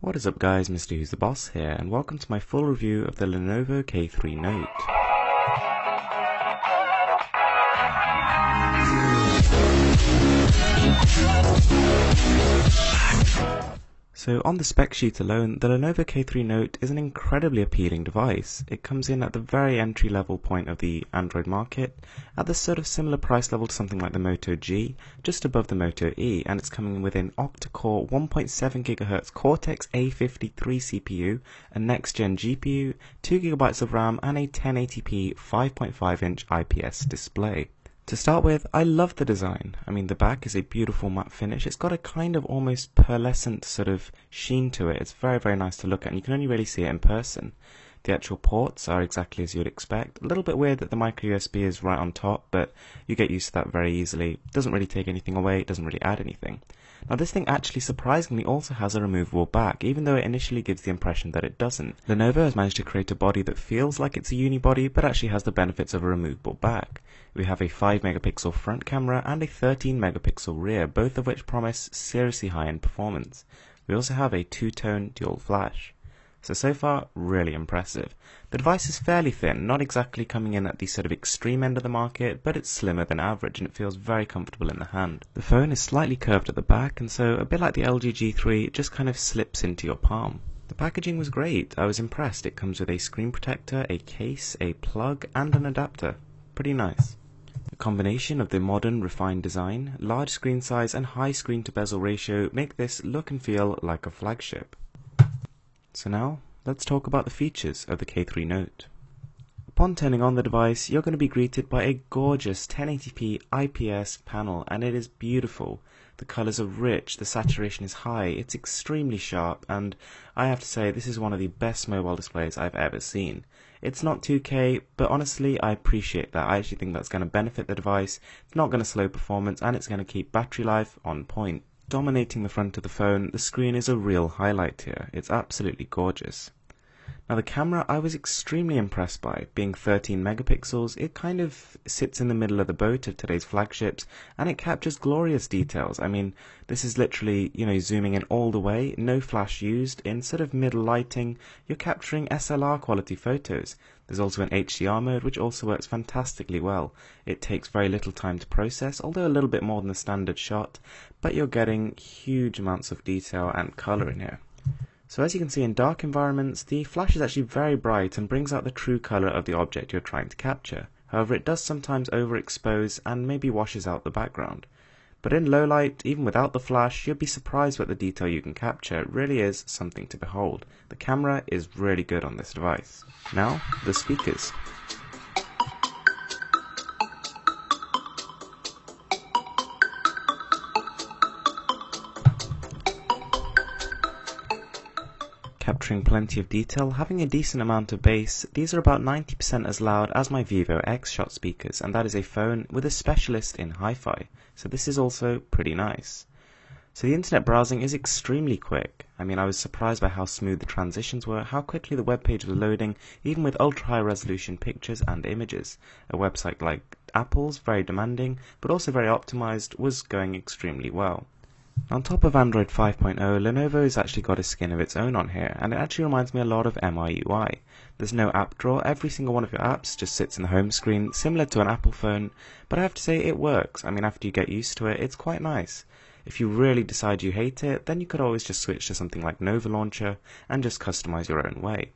What is up guys, Mr. Who's the Boss here, and welcome to my full review of the Lenovo K3 Note. So on the spec sheet alone, the Lenovo K3 Note is an incredibly appealing device. It comes in at the very entry level point of the Android market, at the sort of similar price level to something like the Moto G, just above the Moto E, and it's coming with an octa-core 1.7 GHz Cortex A53 CPU, a next-gen GPU, 2GB of RAM, and a 1080p 5.5-inch IPS display. To start with, I love the design. I mean, the back is a beautiful matte finish. It's got a kind of almost pearlescent sort of sheen to it. It's very, very nice to look at, and you can only really see it in person. The actual ports are exactly as you would expect. A little bit weird that the micro USB is right on top, but you get used to that very easily. It doesn't really take anything away, it doesn't really add anything. Now this thing actually surprisingly also has a removable back, even though it initially gives the impression that it doesn't. Lenovo has managed to create a body that feels like it's a unibody, but actually has the benefits of a removable back. We have a 5 megapixel front camera and a 13 megapixel rear, both of which promise seriously high-end performance. We also have a two-tone dual flash. So far, really impressive. The device is fairly thin, not exactly coming in at the sort of extreme end of the market, but it's slimmer than average and it feels very comfortable in the hand. The phone is slightly curved at the back, and so a bit like the LG G3, it just kind of slips into your palm. The packaging was great. I was impressed. It comes with a screen protector, a case, a plug, and an adapter. Pretty nice. The combination of the modern, refined design, large screen size, and high screen-to-bezel ratio make this look and feel like a flagship. So now, let's talk about the features of the K3 Note. Upon turning on the device, you're going to be greeted by a gorgeous 1080p IPS panel, and it is beautiful. The colours are rich, the saturation is high, it's extremely sharp, and I have to say this is one of the best mobile displays I've ever seen. It's not 2K, but honestly I appreciate that. I actually think that's going to benefit the device. It's not going to slow performance, and it's going to keep battery life on point. Dominating the front of the phone, the screen is a real highlight here. It's absolutely gorgeous. Now the camera I was extremely impressed by. Being 13 megapixels, it kind of sits in the middle of the boat of today's flagships, and it captures glorious details. I mean, this is literally, zooming in all the way, no flash used. In sort of middle lighting, you're capturing SLR quality photos. There's also an HDR mode, which also works fantastically well. It takes very little time to process, although a little bit more than the standard shot, but you're getting huge amounts of detail and color in here. So as you can see in dark environments, the flash is actually very bright and brings out the true color of the object you're trying to capture. However, it does sometimes overexpose and maybe washes out the background. But in low light, even without the flash, you'll be surprised with the detail you can capture. It really is something to behold. The camera is really good on this device. Now, the speakers. Capturing plenty of detail, having a decent amount of bass, these are about 90% as loud as my Vivo X-Shot speakers, and that is a phone with a specialist in hi-fi, so this is also pretty nice. So the internet browsing is extremely quick. I mean, I was surprised by how smooth the transitions were, how quickly the web page was loading, even with ultra-high resolution pictures and images. A website like Apple's, very demanding, but also very optimized, was going extremely well. On top of Android 5.0, Lenovo has actually got a skin of its own on here, and it actually reminds me a lot of MIUI. There's no app drawer, every single one of your apps just sits in the home screen, similar to an Apple phone, but I have to say it works. I mean, after you get used to it, it's quite nice. If you really decide you hate it, then you could always just switch to something like Nova Launcher and just customize your own way.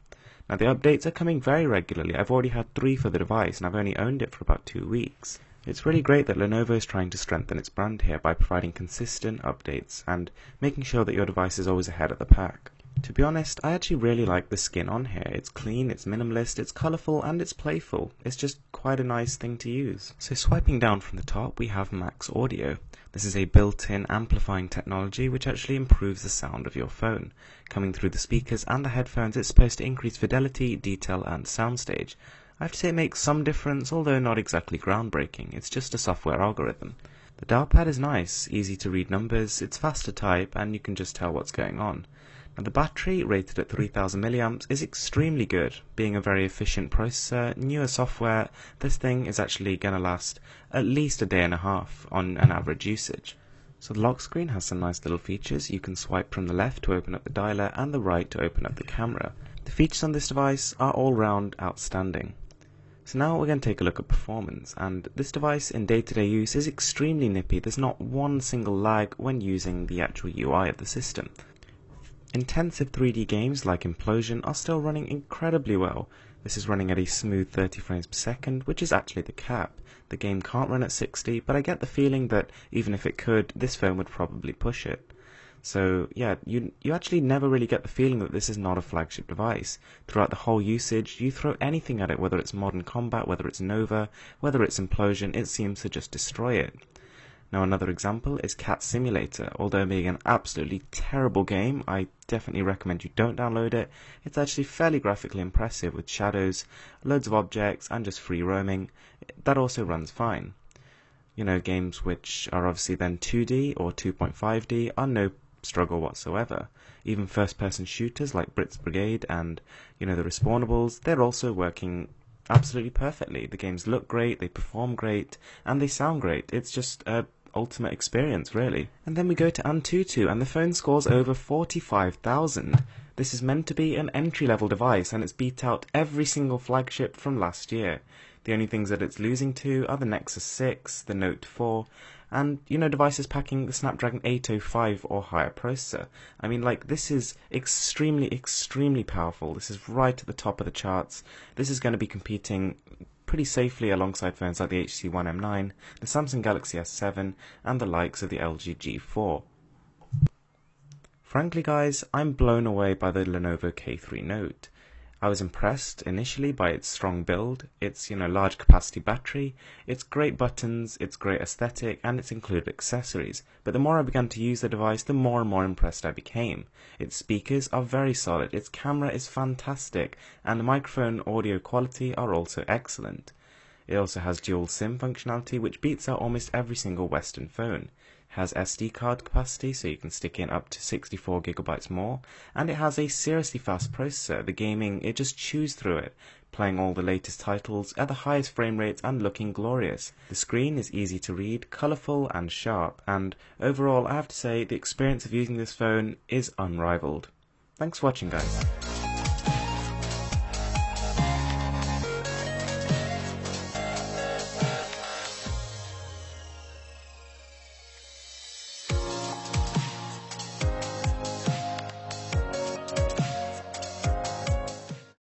Now the updates are coming very regularly. I've already had 3 for the device, and I've only owned it for about 2 weeks. It's really great that Lenovo is trying to strengthen its brand here by providing consistent updates and making sure that your device is always ahead of the pack. To be honest, I actually really like the skin on here. It's clean, it's minimalist, it's colourful, and it's playful. It's just quite a nice thing to use. So swiping down from the top, we have Max Audio. This is a built-in amplifying technology which actually improves the sound of your phone. Coming through the speakers and the headphones, it's supposed to increase fidelity, detail, and soundstage. I have to say it makes some difference, although not exactly groundbreaking. It's just a software algorithm. The dial pad is nice, easy to read numbers, it's fast to type, and you can just tell what's going on. Now the battery, rated at 3000 mAh, is extremely good. Being a very efficient processor, newer software, this thing is actually going to last at least a day and a half on an average usage. So the lock screen has some nice little features. You can swipe from the left to open up the dialer and the right to open up the camera. The features on this device are all round outstanding. So now we're going to take a look at performance, and this device in day-to-day use is extremely nippy. There's not one single lag when using the actual UI of the system. Intensive 3D games like Implosion are still running incredibly well. This is running at a smooth 30 frames per second, which is actually the cap. The game can't run at 60, but I get the feeling that even if it could, this phone would probably push it. So yeah, you actually never really get the feeling that this is not a flagship device. Throughout the whole usage, you throw anything at it, whether it's Modern Combat, whether it's Nova, whether it's Implosion, it seems to just destroy it. Now another example is Cat Simulator. Although being an absolutely terrible game, I definitely recommend you don't download it. It's actually fairly graphically impressive with shadows, loads of objects, and just free roaming. That also runs fine. You know, games which are obviously then 2D or 2.5D are no struggle whatsoever. Even first-person shooters like Brits Brigade and, you know, the Respawnables, they're also working absolutely perfectly. The games look great, they perform great, and they sound great. It's just a ultimate experience, really. And then we go to Antutu, and the phone scores over 45,000. This is meant to be an entry-level device, and it's beat out every single flagship from last year. The only things that it's losing to are the Nexus 6, the Note 4, and, you know, devices packing the Snapdragon 805 or higher processor. I mean, like, this is extremely powerful. This is right at the top of the charts. This is going to be competing pretty safely alongside phones like the HTC One M9, the Samsung Galaxy S7, and the likes of the LG G4. Frankly guys, I'm blown away by the Lenovo K3 Note. I was impressed initially by its strong build, its large capacity battery, its great buttons, its great aesthetic, and its included accessories. But the more I began to use the device, the more and more impressed I became. Its speakers are very solid, its camera is fantastic, and the microphone audio quality are also excellent. It also has dual SIM functionality, which beats out almost every single Western phone. It has SD card capacity, so you can stick in up to 64GB more, and it has a seriously fast processor. The gaming, it just chews through it, playing all the latest titles at the highest frame rates and looking glorious. The screen is easy to read, colourful and sharp, and overall I have to say the experience of using this phone is unrivaled. Thanks for watching guys.